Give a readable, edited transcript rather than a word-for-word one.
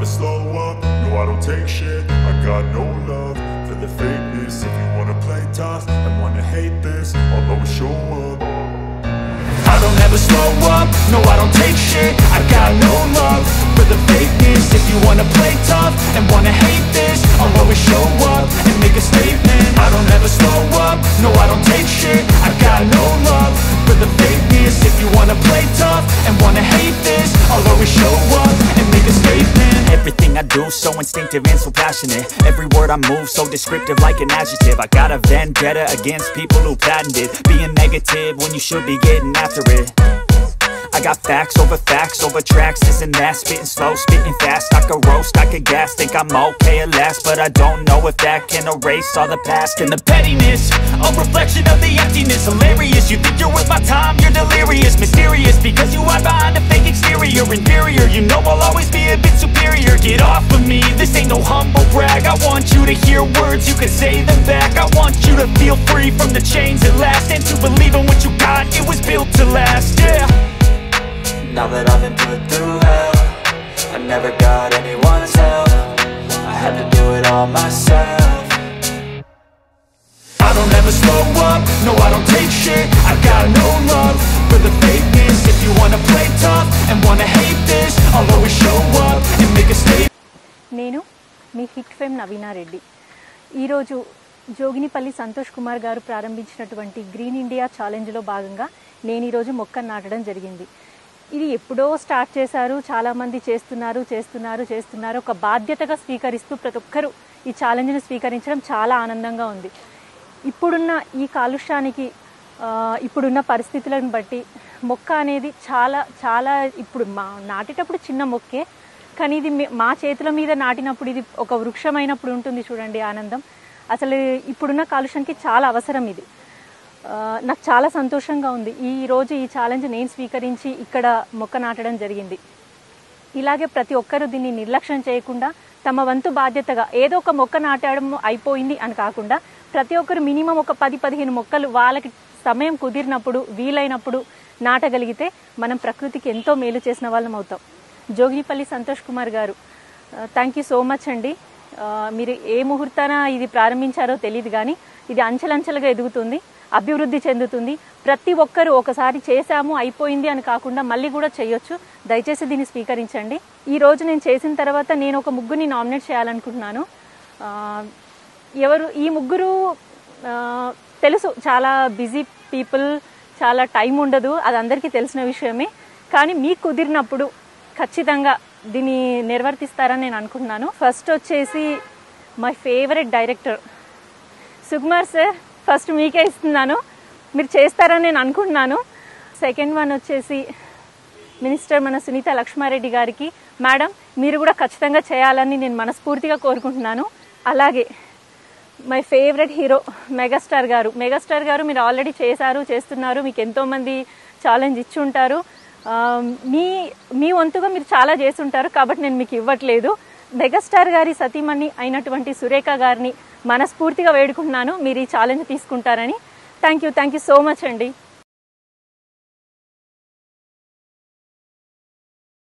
never slow up, no I don't take shit. I got no love for the fakeness. If you wanna play tough and wanna hate this, I'll always show up. I don't ever slow up, no I don't take shit. I got no love for the fakeness. If you wanna play tough and wanna hate this, I'll always show up and make a statement. I don't ever slow up, no I don't take shit. I got no love for the fakeness. If you wanna play tough and wanna hate this, I'll always show up and make a statement. Everything I do so instinctive and so passionate. Every word I move so descriptive like an adjective. I got a vendetta against people who patented being negative when you should be getting after it. I got facts over tracks, this and that. Spitting slow, spitting fast. I could roast, I could gas. Think I'm okay at last, but I don't know if that can erase all the past. And the pettiness, a reflection of the emptiness. Hilarious, you think you're worth my time, you're delirious. Mysterious, because you hide behind a fake exterior. Inferior, you know I'll always be a bit superior. Get off of me, this ain't no humble brag. I want you to hear words, you can say them back. I want you to feel free from the chains at last, and to believe in what you got, it was built to last, yeah. Now that I've been put through hell, I never got anyone's help. I had to do it all myself. I don't ever slow up, no I don't take shit. I got no love for the fakeness. If you wanna play tough and wanna hate this, I'll always show up and make a statement. నేను మీ hit fame Naveena Reddy. ఈరోజు జోగినిపల్లి సంతోష్ కుమార్ గారు ప్రారంభించినటువంటి green India ఛాలెంజ్లో భాగంగా నేను ఈరోజు మొక్క నాటడం జరిగింది. ఇది ఎప్పుడో స్టార్ట్ చేశారు, చాలామంది చేస్తున్నారు. ఒక బాధ్యతగా స్వీకరిస్తూ ప్రతి ఒక్కరూ ఈ ఛాలెంజ్ని స్వీకరించడం చాలా ఆనందంగా ఉంది. ఇప్పుడున్న ఈ కాలుష్యానికి, ఇప్పుడున్న పరిస్థితులను బట్టి మొక్క అనేది చాలా ఇప్పుడు నాటేటప్పుడు చిన్న మొక్కే, కానీ ఇది మా చేతుల మీద నాటినప్పుడు ఇది ఒక వృక్షమైనప్పుడు ఉంటుంది చూడండి ఆనందం. అసలు ఇప్పుడున్న కాలుష్యానికి చాలా అవసరం ఇది. నాకు చాలా సంతోషంగా ఉంది. ఈరోజు ఈ ఛాలెంజ్ నేను స్వీకరించి ఇక్కడ మొక్క నాటడం జరిగింది. ఇలాగే ప్రతి ఒక్కరూ దీన్ని నిర్లక్ష్యం చేయకుండా తమ వంతు బాధ్యతగా ఏదో ఒక మొక్క నాటడం అయిపోయింది అని కాకుండా ప్రతి ఒక్కరు మినిమం ఒక 10-15 మొక్కలు వాళ్ళకి సమయం కుదిరినప్పుడు వీలైనప్పుడు నాటగలిగితే మనం ప్రకృతికి ఎంతో మేలు చేసిన వాళ్ళం అవుతాం. జోగినిపల్లి సంతోష్ కుమార్ గారు, థ్యాంక్ యూ సో మచ్ అండి. మీరు ఏ ముహూర్తాన ఇది ప్రారంభించారో తెలియదు, కానీ ఇది అంచెలంచెలుగా ఎదుగుతుంది, అభివృద్ధి చెందుతుంది. ప్రతి ఒక్కరూ ఒకసారి చేశాము అయిపోయింది అని కాకుండా మళ్ళీ కూడా చేయొచ్చు. దయచేసి దీన్ని స్వీకరించండి. ఈరోజు నేను చేసిన తర్వాత నేను ఒక ముగ్గురిని నామినేట్ చేయాలనుకుంటున్నాను. ఎవరు ఈ ముగ్గురు తెలుసు, చాలా బిజీ పీపుల్, చాలా టైం ఉండదు, అది అందరికీ తెలిసిన విషయమే. కానీ మీకు కుదిరినప్పుడు ఖచ్చితంగా దీన్ని నిర్వర్తిస్తారని నేను అనుకుంటున్నాను. ఫస్ట్ వచ్చేసి my favourite director Sukumar sir, first మీకే ఇస్తున్నాను, మీరు చేస్తారని నేను అనుకుంటున్నాను. సెకండ్ వన్ వచ్చేసి మినిస్టర్ మన సునీత లక్ష్మారెడ్డి గారికి, మేడం మీరు కూడా ఖచ్చితంగా చేయాలని నేను మనస్ఫూర్తిగా కోరుకుంటున్నాను. అలాగే మై ఫేవరెట్ హీరో మెగాస్టార్ గారు మీరు ఆల్రెడీ చేస్తున్నారు, మీకు ఎంతోమంది ఛాలెంజ్ ఇచ్చి ఉంటారు, మీ వంతుగా మీరు చాలా చేస్తుంటారు, కాబట్టి నేను మీకు ఇవ్వట్లేదు. మెగాస్టార్ గారి సతీమణి అయినటువంటి సురేఖ గారిని మనస్ఫూర్తిగా వేడుకుంటున్నాను మీరు ఈ ఛాలెంజ్ తీసుకుంటారని. థ్యాంక్ యూ సో మచ్ అండి.